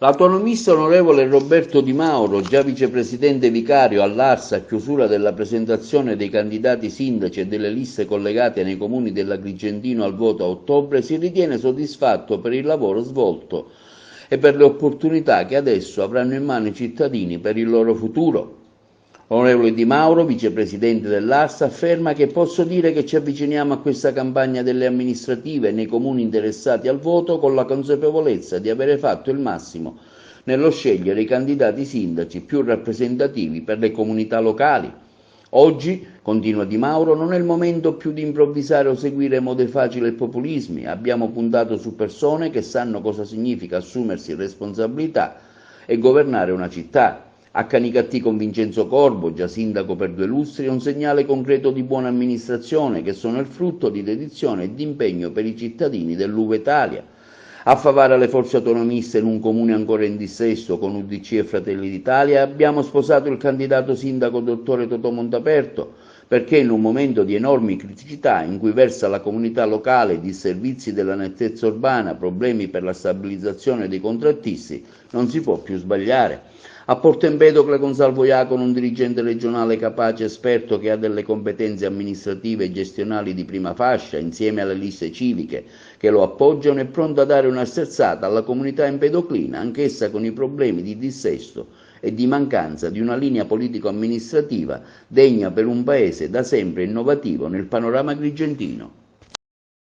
L'autonomista onorevole Roberto Di Mauro, già vicepresidente vicario all'Arsa a chiusura della presentazione dei candidati sindaci e delle liste collegate nei comuni dell'Agrigentino al voto a ottobre, si ritiene soddisfatto per il lavoro svolto e per le opportunità che adesso avranno in mano i cittadini per il loro futuro. L'onorevole Di Mauro, vicepresidente dell'Arsa, afferma che posso dire che ci avviciniamo a questa campagna delle amministrative nei comuni interessati al voto con la consapevolezza di avere fatto il massimo nello scegliere i candidati sindaci più rappresentativi per le comunità locali. Oggi, continua Di Mauro, non è il momento più di improvvisare o seguire mode facili e populismi. Abbiamo puntato su persone che sanno cosa significa assumersi responsabilità e governare una città. A Canicattì con Vincenzo Corbo, già sindaco per 2 lustri, è un segnale concreto di buona amministrazione che sono il frutto di dedizione e di impegno per i cittadini dell'Uva Italia. A Favara le forze autonomiste in un comune ancora in dissesto con UDC e Fratelli d'Italia abbiamo sposato il candidato sindaco dottore Totò Montaperto perché in un momento di enormi criticità in cui versa la comunità locale, disservizi della nettezza urbana, problemi per la stabilizzazione dei contrattisti, non si può più sbagliare. A Porto Empedocle con Salvo Iacono, un dirigente regionale capace e esperto che ha delle competenze amministrative e gestionali di prima fascia, insieme alle liste civiche che lo appoggiano, è pronto a dare una sterzata alla comunità empedoclina, anch'essa con i problemi di dissesto e di mancanza di una linea politico-amministrativa degna per un paese da sempre innovativo nel panorama agrigentino.